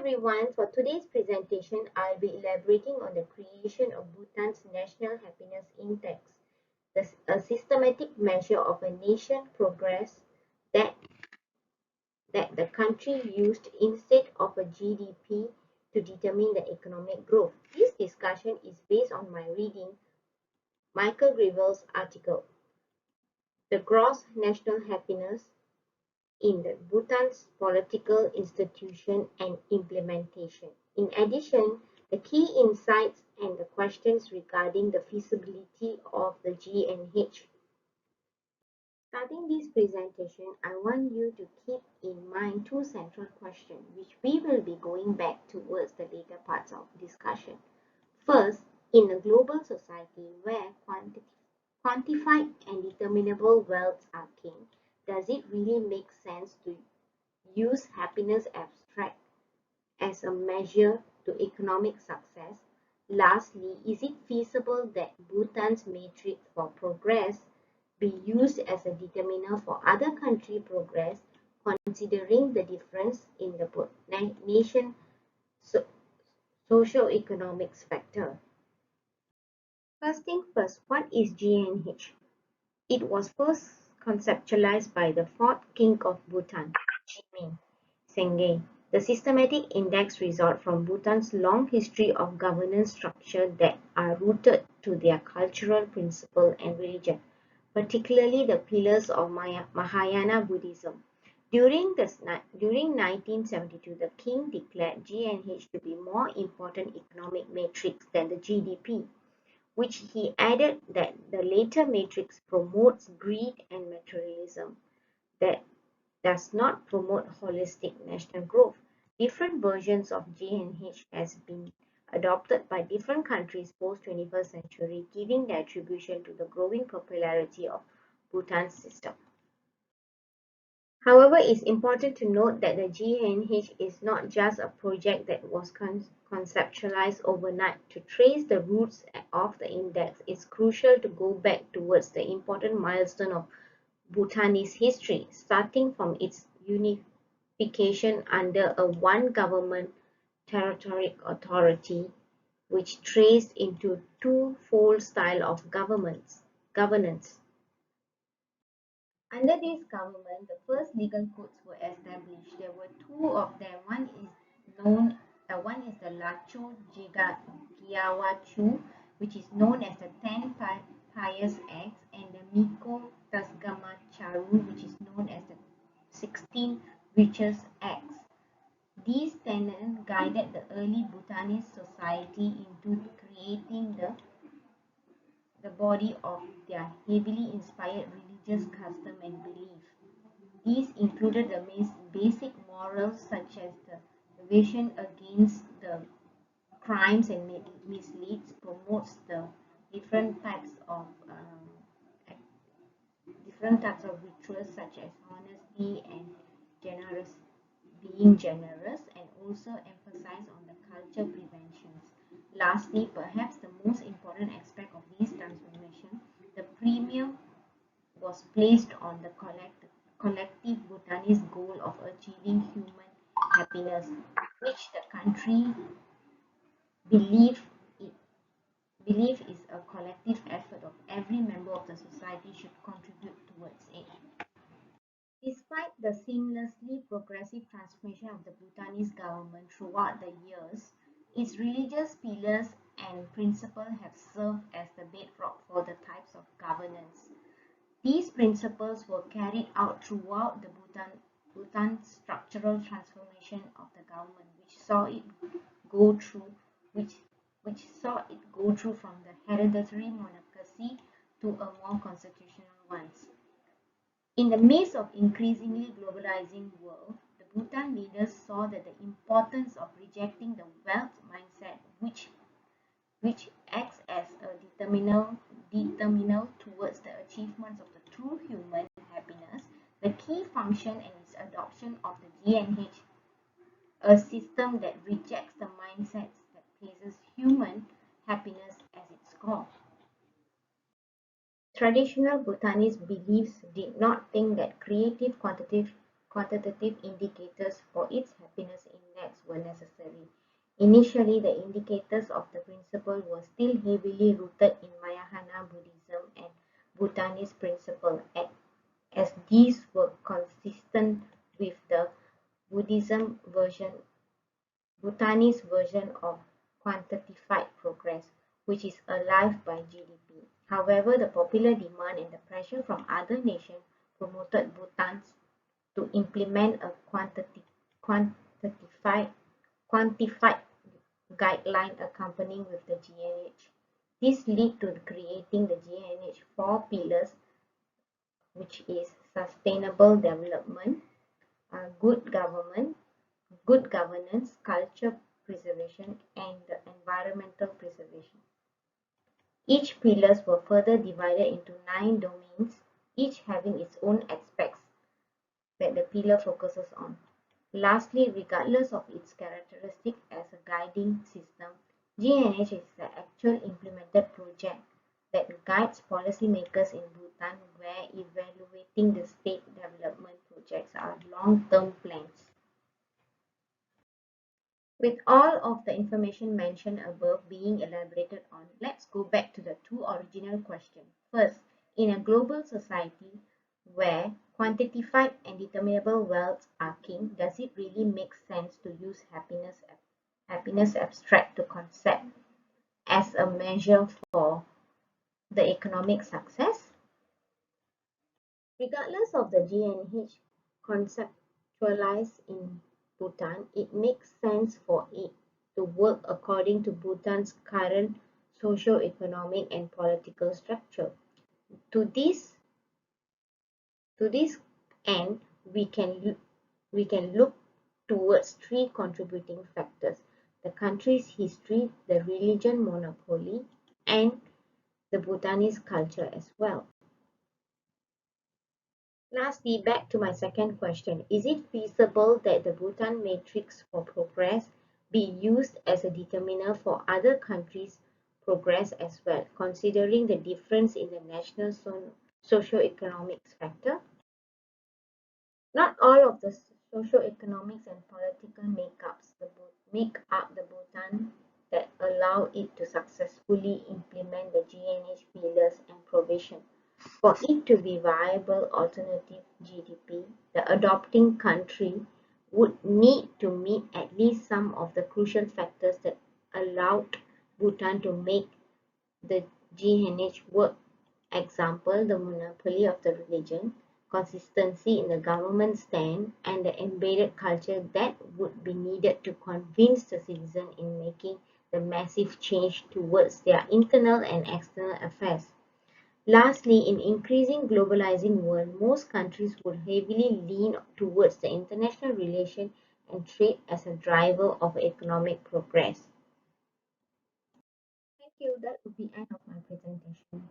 everyone, for today's presentation, I'll be elaborating on the creation of Bhutan's National Happiness Index, a systematic measure of a nation's progress that, that the country used instead of a GDP to determine the economic growth. This discussion is based on my reading Michael Gravel's article, The Gross National Happiness in the Bhutan's political institution and implementation. In addition, the key insights and the questions regarding the feasibility of the GNH. Starting this presentation, I want you to keep in mind two central questions which we will be going back towards the later parts of discussion. First, in a global society where quantified and determinable wealth are king, does it really make sense to use happiness abstract as a measure to economic success? Lastly, is it feasible that Bhutan's metric for progress be used as a determiner for other country progress, considering the difference in the nation socio-economic factor? First thing first, what is GNH? It was first conceptualized by the fourth king of Bhutan, Jimmy Sengay. The systematic index results from Bhutan's long history of governance structure that are rooted to their cultural principle and religion, particularly the pillars of Mahayana Buddhism. During 1972, the king declared GNH to be more important economic matrix than the GDP, which he added that the later matrix promotes greed and materialism, that does not promote holistic national growth. Different versions of GNH has been adopted by different countries post-21st century, giving the attribution to the growing popularity of Bhutan's system. However, it's important to note that the GNH is not just a project that was conceptualized overnight. To trace the roots of the index, it's crucial to go back towards the important milestone of Bhutanese history, starting from its unification under a one government territorial authority, which traced into two-fold style of governance. Under this government, the first legal codes were established. There were two of them. One is the Lacho Giawachu, which is known as the 10 Pious Acts, and the Miko Tasgamacharu, which is known as the 16 Righteous Acts. These tenets guided the early Bhutanese society into creating the body of their heavily inspired religious custom and belief. These included the basic morals such as the evasion against the crimes and misleads, promotes the different types of rituals such as honesty and being generous, and also emphasize on the culture preventions. Lastly, perhaps the most important aspect of this transformation, the premium was placed on the collective Bhutanese goal of achieving human happiness, which the country believe is a collective effort of every member of the society should contribute towards it. Despite the seamlessly progressive transformation of the Bhutanese government throughout the years, its religious pillars and principles have served as the bedrock for the types of governance. These principles were carried out throughout the Bhutan's structural transformation of the government, which saw it go through from the hereditary monarchy to a more constitutional ones. In the midst of increasingly globalizing world, the Bhutan leaders saw that the importance of rejecting the wealth mindset, which acts as a determinal towards the achievements of the true human happiness, the key function and its adoption of the GNH, a system that rejects the mindsets that places human happiness as its core. Traditional Bhutanese beliefs did not think that creative quantitative indicators for its happiness index were necessary. Initially, the indicators of the principle were still heavily rooted in Mahayana Buddhism and Bhutanese principle, as these were consistent with the Buddhism version, Bhutanese version of quantified progress, which is alive by GDP. However, the popular demand and the pressure from other nations promoted Bhutan to implement a quantified, quantified guideline accompanying with the GNH. This led to creating the GNH four pillars, which is sustainable development, good government, good governance, culture preservation, and the environmental preservation. Each pillars were further divided into 9 domains, each having its own aspects that the pillar focuses on. Lastly, regardless of its characteristic as a guiding system, GNH is the actual implemented project that guides policymakers in Bhutan where evaluating the state development projects are long-term plans. With all of the information mentioned above being elaborated on, let's go back to the two original questions. First, in a global society where quantified and determinable wealth are king, does it really make sense to use happiness abstract to concept as a measure for the economic success? Regardless of the GNH conceptualized in Bhutan, it makes sense for it to work according to Bhutan's current socio-economic and political structure. To this to this end, we can look towards three contributing factors: the country's history, the religion monopoly, and the Bhutanese culture as well. Lastly, back to my second question, is it feasible that the Bhutan Matrix for Progress be used as a determiner for other countries' progress as well, considering the difference in the national socio-economic factor? Not all of the socio-economics and political make up the Bhutan that allow it to successfully implement the GNH pillars and provision. For it to be viable alternative GDP, the adopting country would need to meet at least some of the crucial factors that allowed Bhutan to make the GNH work. Example, the monopoly of the religion, consistency in the government stand, and the embedded culture that would be needed to convince the citizen in making the massive change towards their internal and external affairs. Lastly, in increasing globalizing world, most countries would heavily lean towards the international relation and trade as a driver of economic progress. Thank you. That would be end of my presentation.